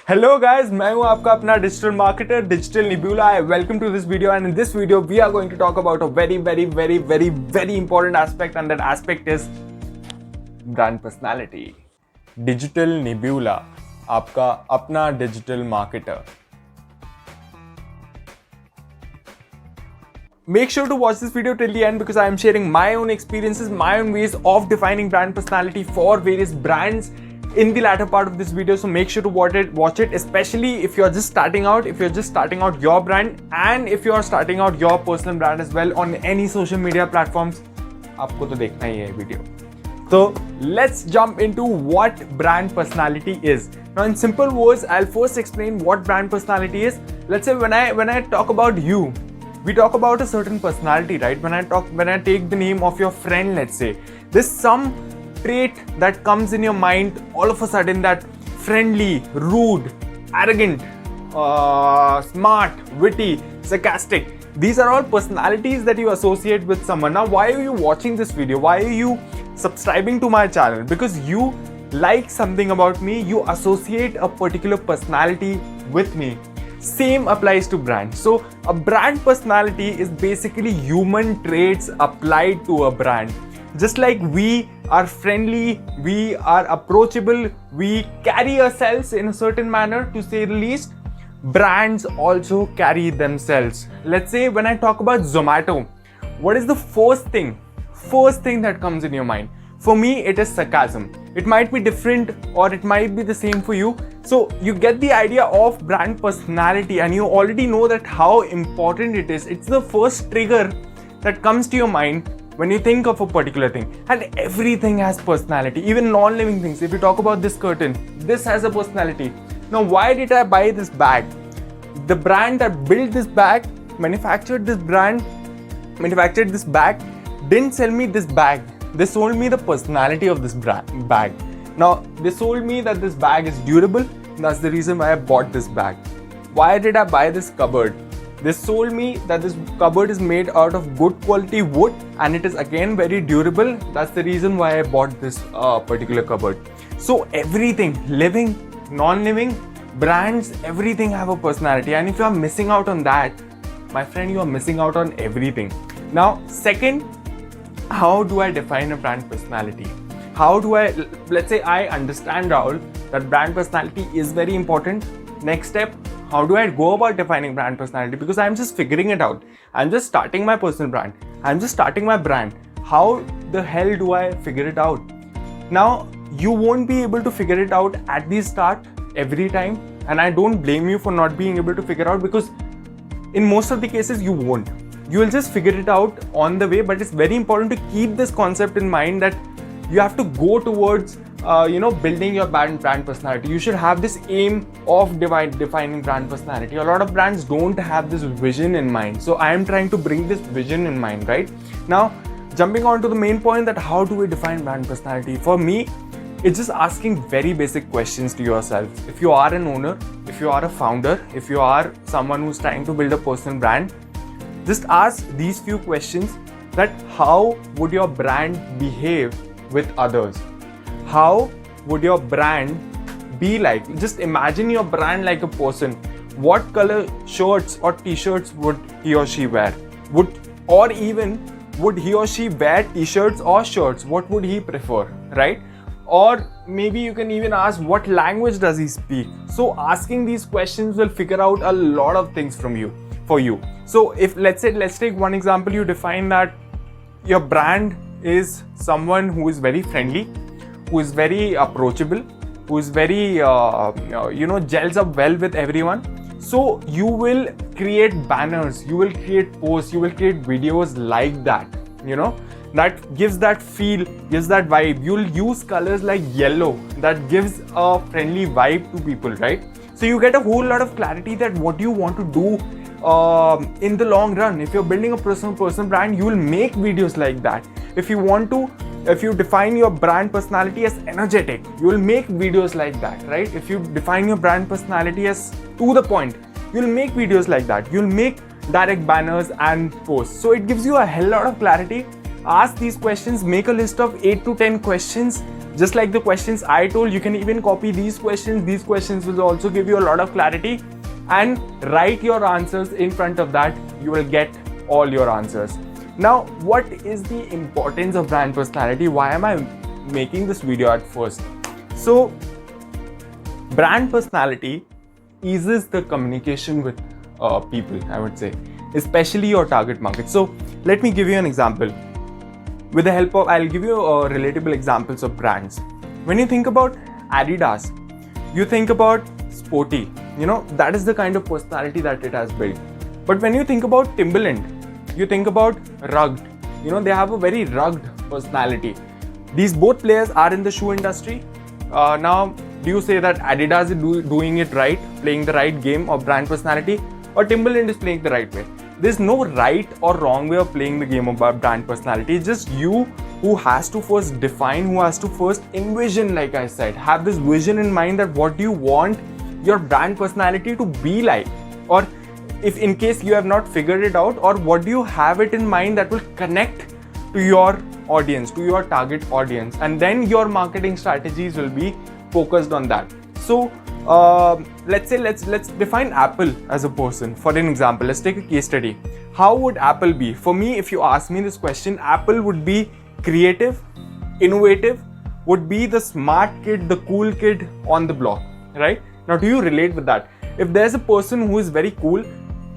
Hello guys, मैं हूं आपका अपना digital marketer digital Nebula. Welcome to this video and in this video we are going to talk about a very important aspect and that aspect is brand personality. Digital Nebula, आपका अपना digital marketer. Make sure to watch this video till the end because I am sharing my own experiences, my own ways of defining brand personality for various brands in the latter part of this video. So make sure to watch it, especially if you're just starting out your brand, and if you're starting out your personal brand as well on any social media platforms. आपको तो देखना ही है video. So let's jump into what brand personality is. Now in simple words, I'll first explain what brand personality is. Let's say when I talk about you, we talk about a certain personality, right? When I take the name of your friend, let's say, there's some trait that comes in your mind all of a sudden, that friendly, rude, arrogant, smart, witty, sarcastic. These are all personalities that you associate with someone. Now, why are you watching this video? Why are you subscribing to my channel? Because you like something about me, you associate a particular personality with me. Same applies to brand. So a brand personality is basically human traits applied to a brand. Just like we are friendly, we are approachable, we carry ourselves in a certain manner, to say the least, brands also carry themselves. Let's say when I talk about Zomato, what is the first thing that comes in your mind? For me, it is sarcasm. It might be different or it might be the same for you. So you get the idea of brand personality and you already know that how important it is. It's the first trigger that comes to your mind when you think of a particular thing. And everything has personality, even non-living things. If you talk about this curtain, this has a personality. Now, why did I buy this bag? The brand that built this bag, manufactured this bag, didn't sell me this bag. They sold me the personality of this bag. Now, they sold me that this bag is durable. That's the reason why I bought this bag. Why did I buy this cupboard? They sold me that this cupboard is made out of good quality wood and it is again very durable. That's the reason why I bought this particular cupboard. So everything, living, non-living, brands, everything have a personality. And if you are missing out on that, my friend, you are missing out on everything. Now, second, how do I define a brand personality? Let's say I understand, Rahul, that brand personality is very important. Next step, how do I go about defining brand personality? Because I'm just figuring it out. I'm just starting my personal brand. I'm just starting my brand. How the hell do I figure it out? Now, you won't be able to figure it out at the start every time. And I don't blame you for not being able to figure out, because in most of the cases, you won't. You will just figure it out on the way, but it's very important to keep this concept in mind that you have to go towards building your brand personality. You should have this aim of defining brand personality. A lot of brands don't have this vision in mind. So I am trying to bring this vision in mind, right? Now, jumping on to the main point, that how do we define brand personality? For me, it's just asking very basic questions to yourself. If you are an owner, if you are a founder, if you are someone who's trying to build a personal brand, just ask these few questions: that how would your brand behave with others? How would your brand be like? Just imagine your brand like a person. What color shirts or t-shirts would he or she wear? Would he or she wear t-shirts or shirts? What would he prefer, right? Or maybe you can even ask, what language does he speak? So asking these questions will figure out a lot of things for you. So if let's take one example, you define that your brand is someone who is very friendly, who is very approachable, who is very gels up well with everyone. So you will create banners, you will create posts, you will create videos like that, that gives that feel, gives that vibe. You'll use colors like yellow that gives a friendly vibe to people, right? So you get a whole lot of clarity that what you want to do in the long run. If you're building a personal brand, you will make videos like that. If you define your brand personality as energetic, you will make videos like that, right? If you define your brand personality as to the point, you'll make videos like that. You'll make direct banners and posts. So it gives you a hell lot of clarity. Ask these questions, make a list of 8 to 10 questions. Just like the questions I told, you can even copy these questions. These questions will also give you a lot of clarity, and write your answers in front of that. You will get all your answers. Now, what is the importance of brand personality? Why am I making this video at first? So, brand personality eases the communication with people, I would say, especially your target market. So, let me give you an example. With the help of, I'll give you relatable examples of brands. When you think about Adidas, you think about sporty. You know, that is the kind of personality that it has built. But when you think about Timberland, you think about rugged. You know, they have a very rugged personality. These both players are in the shoe industry. Now, do you say that Adidas is doing it right, playing the right game of brand personality, or Timberland is playing the right way? There's no right or wrong way of playing the game of brand personality. It's just you who has to first define, who has to first envision, like I said, have this vision in mind that what do you want your brand personality to be like, or if in case you have not figured it out, or what do you have it in mind that will connect to your audience, to your target audience, and then your marketing strategies will be focused on that. So let's define Apple as a person. For an example, let's take a case study. How would Apple be? For me, if you ask me this question, Apple would be creative, innovative, would be the smart kid, the cool kid on the block, right? Now, do you relate with that? If there's a person who is very cool,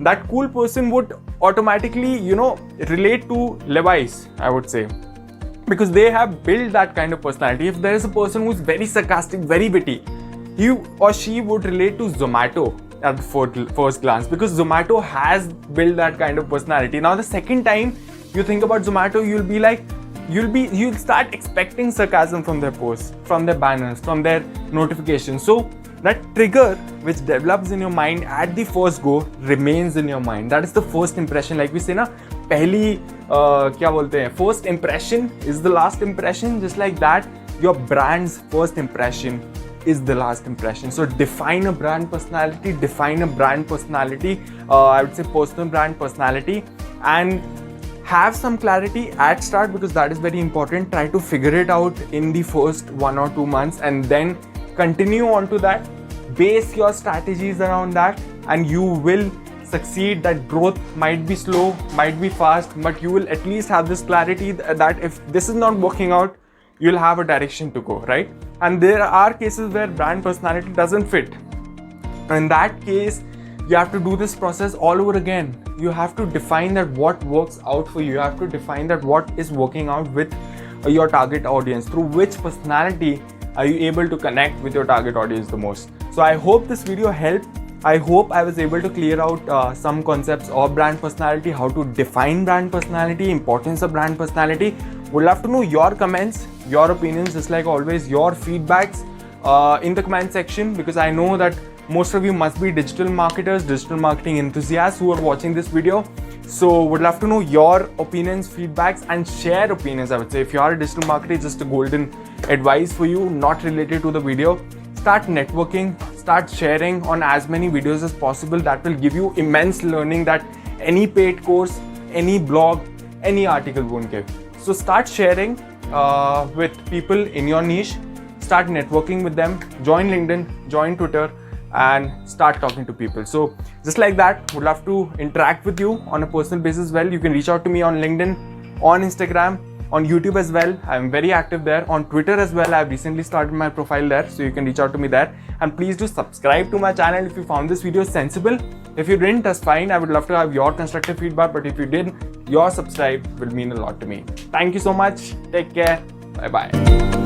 that cool person would automatically, you know, relate to Levi's, I would say, because they have built that kind of personality. If there is a person who is very sarcastic, very witty, he or she would relate to Zomato at the first glance, because Zomato has built that kind of personality. Now, the second time you think about Zomato, you'll start expecting sarcasm from their posts, from their banners, from their notifications. So that trigger which develops in your mind at the first go remains in your mind. That is the first impression. Like we say na, first impression is the last impression. Just like that, your brand's first impression is the last impression. So define a brand personality, I would say personal brand personality, and have some clarity at start, because that is very important. Try to figure it out in the first 1 or 2 months, and then continue on to that. Base your strategies around that, and you will succeed. That growth might be slow, might be fast, but you will at least have this clarity that if this is not working out, you'll have a direction to go, right? And there are cases where brand personality doesn't fit. In that case, you have to do this process all over again. You have to define that what works out for you. You have to define that what is working out with your target audience. Through which personality are you able to connect with your target audience the most? So I hope this video helped. I hope I was able to clear out some concepts of brand personality, how to define brand personality, importance of brand personality. Would love to know your comments, your opinions, just like always, your feedbacks in the comment section, because I know that most of you must be digital marketers, digital marketing enthusiasts who are watching this video. So would love to know your opinions, feedbacks, and share opinions. I would say if you are a digital marketer, just a golden advice for you, not related to the video. Start networking, start sharing on as many videos as possible. That will give you immense learning that any paid course, any blog, any article won't give. So start sharing with people in your niche, start networking with them, join LinkedIn, join Twitter, and start talking to people. So just like that, would love to interact with you on a personal basis. Well, you can reach out to me on LinkedIn, on Instagram, on YouTube as well. I'm very active there. On Twitter as well, I've recently started my profile there, so you can reach out to me there. And please do subscribe to my channel if you found this video sensible. If you didn't, that's fine. I would love to have your constructive feedback, but if you did, your subscribe will mean a lot to me. Thank you so much. Take care. Bye bye.